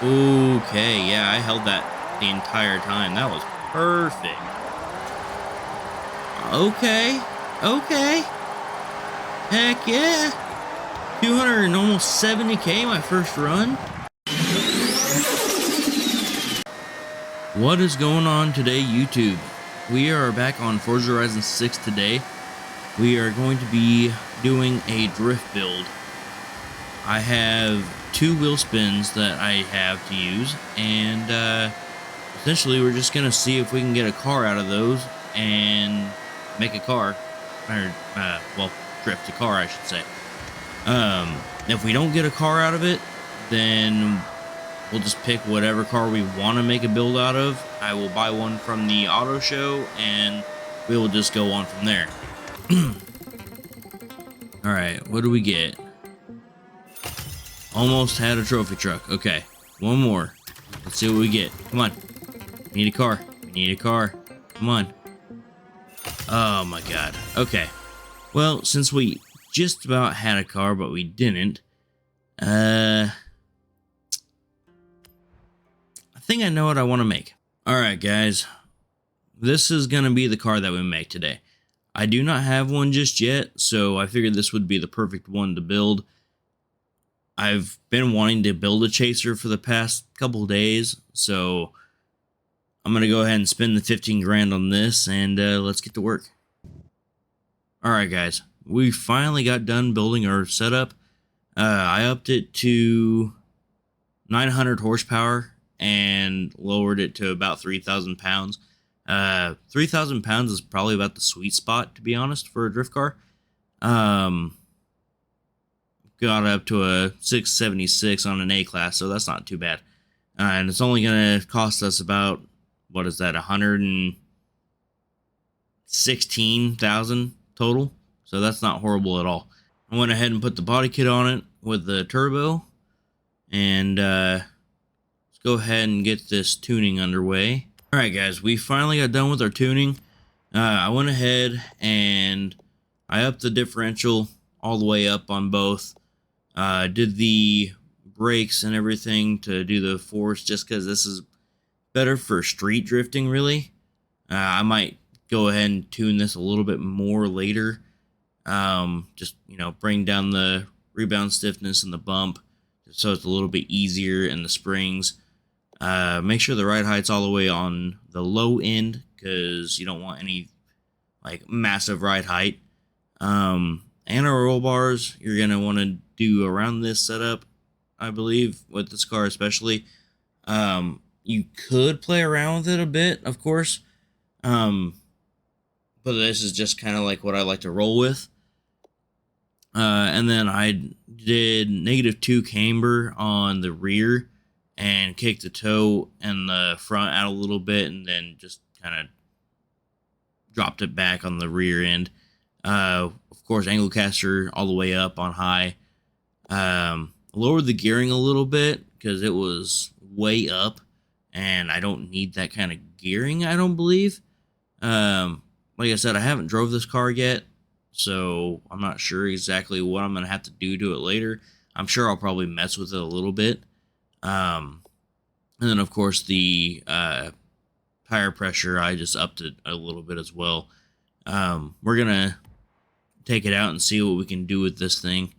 Okay, yeah, I held that the entire time. That was perfect. Okay, okay. Heck yeah. 200 and almost 70K my first run. What is going on today, YouTube? We are back on Forza Horizon 6 today. We are going to be doing a drift build. I have 2 wheel spins that I have to use, and essentially we're just gonna see if we can get a car out of those and make a car, or well, drift a car, I should say. If we don't get a car out of it, then we'll just pick whatever car we want to make a build out of. I will buy one from the auto show, and we will just go on from there. All right, what do we get? Almost had a trophy truck. Okay, one more. Let's see what we get. Come on. We need a car. We need a car. Come on. Oh my god. Okay. Well, since we just about had a car, but we didn't, I think I know what I want to make. Alright, guys. This is going to be the car that we make today. I do not have one just yet, so I figured this would be the perfect one to build. I've been wanting to build a chaser for the past couple days, so I'm going to go ahead and spend the 15 grand on this, and let's get to work. Alright, guys. We finally got done building our setup. I upped it to 900 horsepower and lowered it to about 3,000 pounds. 3,000 pounds is probably about the sweet spot, to be honest, for a drift car. Got up to a 676 on an A-class, so that's not too bad. And it's only going to cost us about, what is that, 116,000 total. So that's not horrible at all. I went ahead and put the body kit on it with the turbo. And let's go ahead and get this tuning underway. Alright guys, we finally got done with our tuning. I went ahead and I upped the differential all the way up on both. Did the brakes and everything to do the force just because this is better for street drifting, really. I might go ahead and tune this a little bit more later. Just, bring down the rebound stiffness and the bump so it's a little bit easier in the springs. Make sure the ride height's all the way on the low end because you don't want any massive ride height. And our roll bars, you're going to want to do around this setup, I believe, with this car especially. You could play around with it a bit, of course. But this is just kind of like what I like to roll with. And then I did -2 camber on the rear and kicked the toe and the front out a little bit and then just kind of dropped it back on the rear end. Of course, angle caster all the way up on high. Lowered the gearing a little bit because it was way up and I don't need that kind of gearing, I don't believe. Like I said, I haven't drove this car yet, so I'm not sure exactly what I'm going to have to do to it later. I'm sure I'll probably mess with it a little bit. And then, of course, the tire pressure, I just upped it a little bit as well. We're going to take it out and see what we can do with this thing.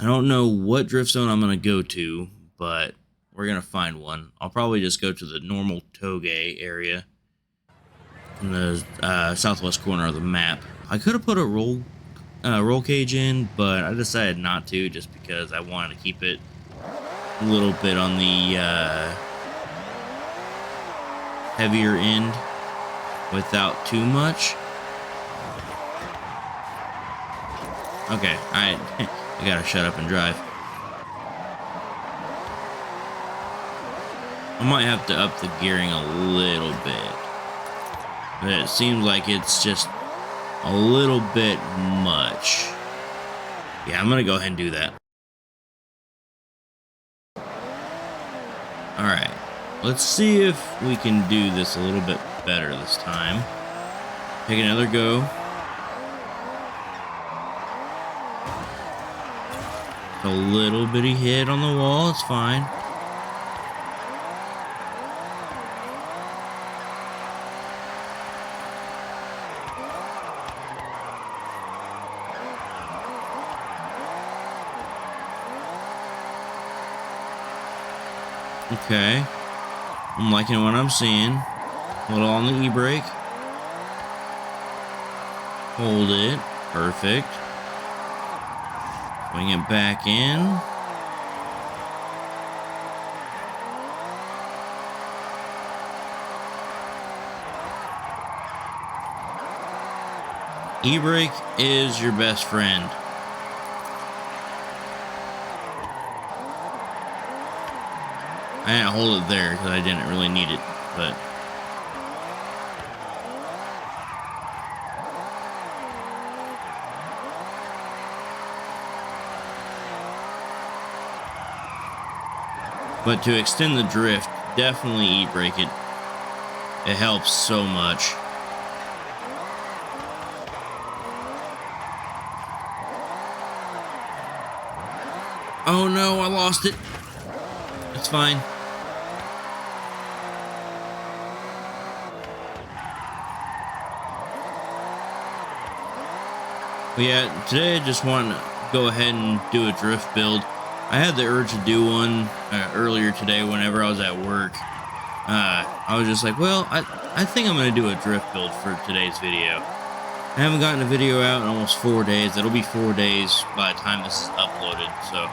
I don't know what drift zone I'm going to go to, but we're going to find one. I'll probably just go to the normal Toge area in the southwest corner of the map. I could have put a roll cage in, but I decided not to just because I wanted to keep it a little bit on the heavier end without too much. Okay, I gotta shut up and drive. I might have to up the gearing a little bit. But it seems like it's just a little bit much. Yeah, I'm gonna go ahead and do that. Alright, let's see if we can do this a little bit better this time. Take another go. A little bitty hit on the wall, it's fine. Okay. I'm liking what I'm seeing. A little on the e-brake. Hold it. Perfect. Swing it back in. E-brake is your best friend. I didn't hold it there because I didn't really need it, but to extend the drift, definitely e-brake it. It helps so much. Oh no, I lost it. It's fine. But yeah, today I just want to go ahead and do a drift build. I had the urge to do one earlier today whenever I was at work. I was just like, well, I think I'm going to do a drift build for today's video. I haven't gotten a video out in almost 4 days. It'll be 4 days by the time this is uploaded. So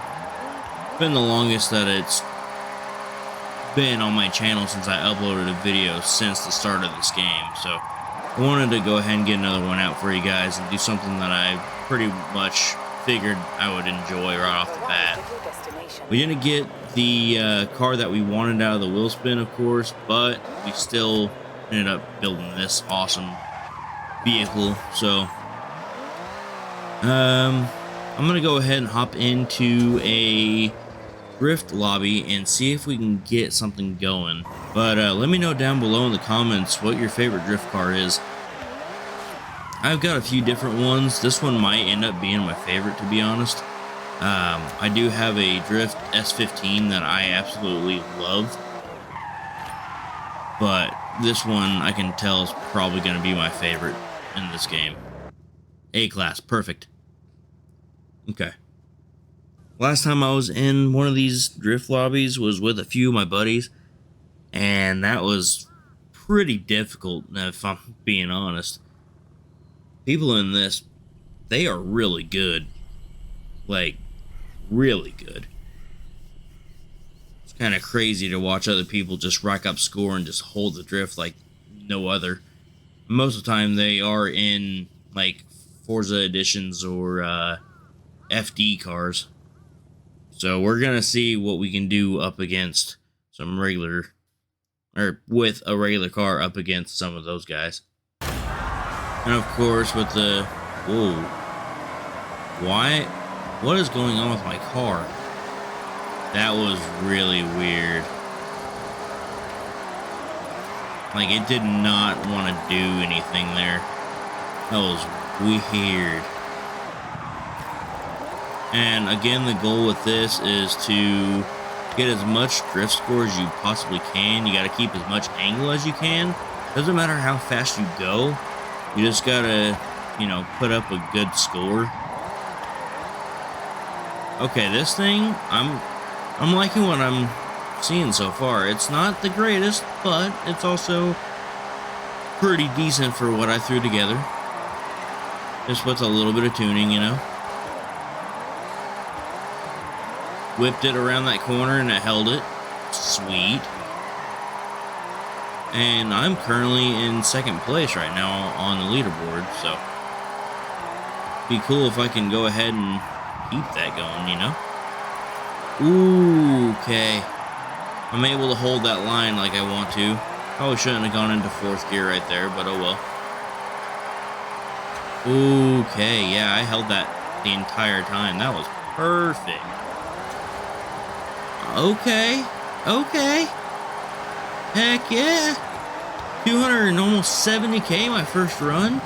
it's been the longest that it's been on my channel since I uploaded a video since the start of this game. So I wanted to go ahead and get another one out for you guys and do something that I pretty much figured I would enjoy right off the bat. We didn't get the car that we wanted out of the wheel spin, of course, but we still ended up building this awesome vehicle. So I'm gonna go ahead and hop into a drift lobby and see if we can get something going. But let me know down below in the comments what your favorite drift car is. I've got a few different ones. This one might end up being my favorite, to be honest. I do have a Drift S15 that I absolutely love, but this one I can tell is probably going to be my favorite in this game. A-class, perfect. Okay. Last time I was in one of these drift lobbies was with a few of my buddies, and that was pretty difficult, if I'm being honest. People in this, they are really good. Like, really good. It's kind of crazy to watch other people just rack up score and just hold the drift like no other. Most of the time they are in like Forza editions or FD cars. So we're gonna see what we can do up against some regular, or with a regular car up against some of those guys. And of course with the, whoa, what is going on with my car? That was really weird. Like, it did not want to do anything there. That was weird. And again, the goal with this is to get as much drift score as you possibly can. You got to keep as much angle as you can. Doesn't matter how fast you go. You just got to, you know, put up a good score. Okay, this thing, I'm liking what I'm seeing so far. It's not the greatest, but it's also pretty decent for what I threw together. Just with a little bit of tuning, you know. Whipped it around that corner and it held it. Sweet. And I'm currently in second place right now on the leaderboard, so be cool if I can go ahead and keep that going, you know? Ooh, okay. I'm able to hold that line like I want to. Probably shouldn't have gone into fourth gear right there, but oh well. Okay, yeah, I held that the entire time. That was perfect. Okay, okay. Heck yeah. 200 and almost 70K my first run.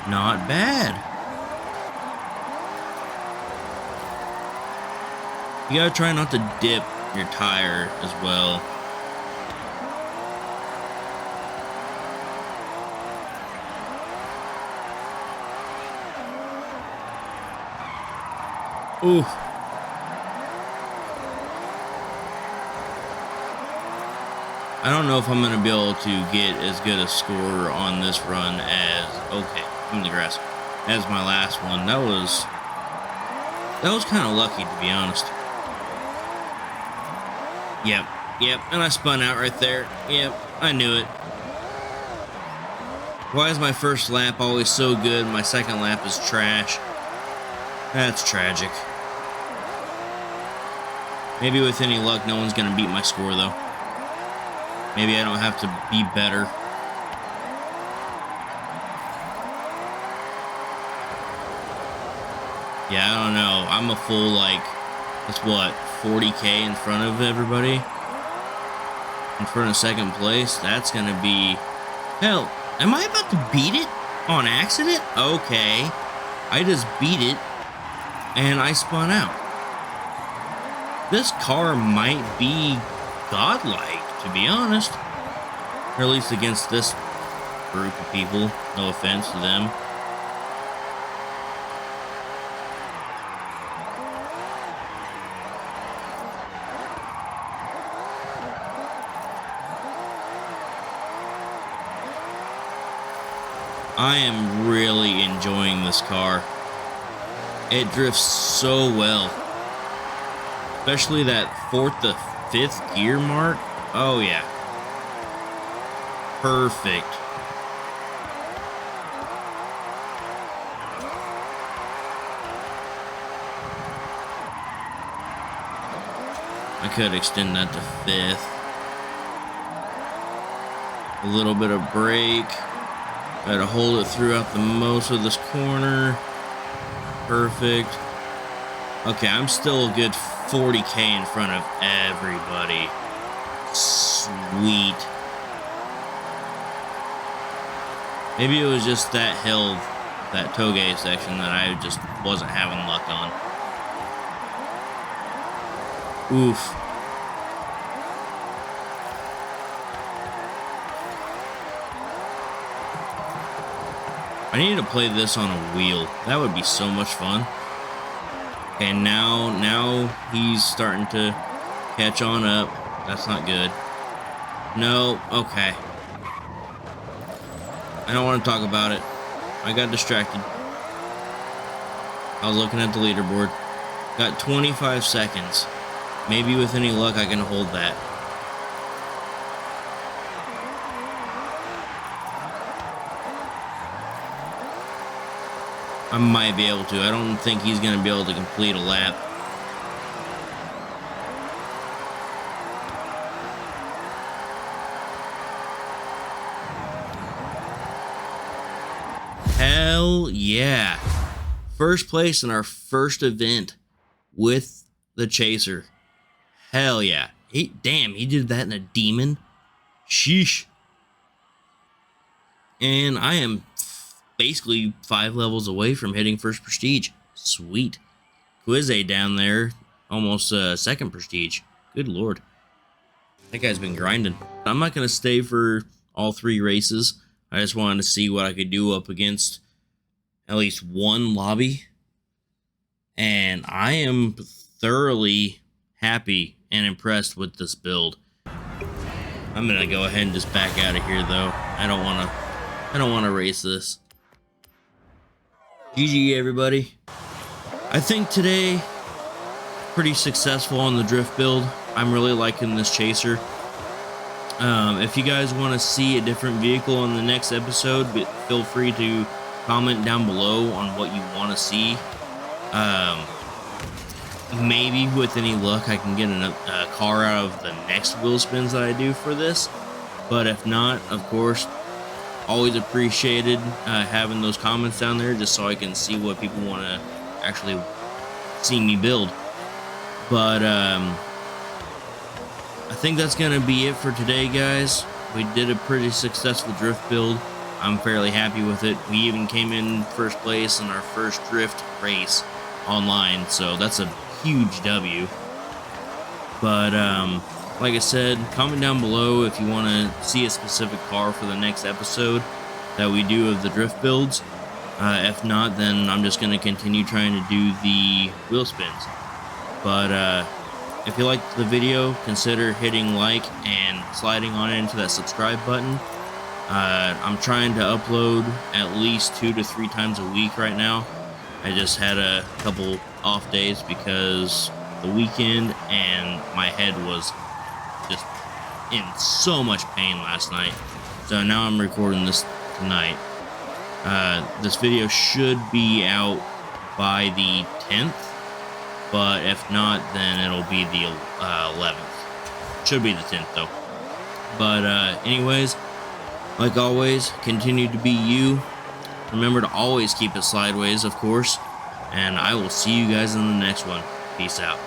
Not bad. You gotta try not to dip your tire as well. Ooh. I don't know if I'm going to be able to get as good a score on this run as, okay, I'm in the grass, as my last one. That was kind of lucky, to be honest. Yep, and I spun out right there. Yep, I knew it. Why is my first lap always so good? My second lap is trash. That's tragic. Maybe with any luck, no one's going to beat my score, though. Maybe I don't have to be better. Yeah, I don't know. I'm a full, like, that's what, 40K in front of everybody? In front of second place? That's going to be... Hell, am I about to beat it on accident? Okay. I just beat it, and I spun out. This car might be godlike, to be honest. Or at least against this group of people. No offense to them. I am really enjoying this car. It drifts so well. Especially that 4th to 5th gear mark. Oh yeah. Perfect. I could extend that to 5th. A little bit of brake. Gotta hold it throughout the most of this corner. Perfect. Okay, I'm still a good 40K in front of everybody. Sweet. Maybe it was just that hill, that Toge section, that I just wasn't having luck on. Oof. I need to play this on a wheel. That would be so much fun. Okay, now he's starting to catch on up. That's not good. No, okay. I don't want to talk about it. I got distracted. I was looking at the leaderboard. Got 25 seconds. Maybe with any luck I can hold that. I might be able to. I don't think he's going to be able to complete a lap. Hell yeah. First place in our first event with the Chaser. Hell yeah. Damn, he did that in a Demon. Sheesh. And I am basically 5 levels away from hitting first prestige. Sweet. Quize down there, almost second prestige. Good lord. That guy's been grinding. I'm not going to stay for all 3 races. I just wanted to see what I could do up against at least one lobby. And I am thoroughly happy and impressed with this build. I'm going to go ahead and just back out of here though. I don't want to race this. GG everybody. I think today pretty successful on the drift build. I'm really liking this Chaser. If you guys want to see a different vehicle in the next episode, feel free to comment down below on what you want to see. Maybe with any luck I can get a car out of the next wheel spins that I do for this. But if not, of course, always appreciated having those comments down there just so I can see what people want to actually see me build. But I think that's going to be it for today, guys. We did a pretty successful drift build. I'm fairly happy with it. We even came in first place in our first drift race online, so that's a huge W. But like I said, comment down below if you want to see a specific car for the next episode that we do of the drift builds. If not, then I'm just going to continue trying to do the wheel spins. But if you liked the video, consider hitting like and sliding on into that subscribe button. I'm trying to upload at least 2 to 3 times a week right now. I just had a couple off days because the weekend and my head was just in so much pain last night. So now I'm recording this tonight. This video should be out by the 10th, but if not, then it'll be the 11th. Should be the 10th though. But anyways, like always, continue to be you. Remember to always keep it sideways, of course. And I will see you guys in the next one. Peace out.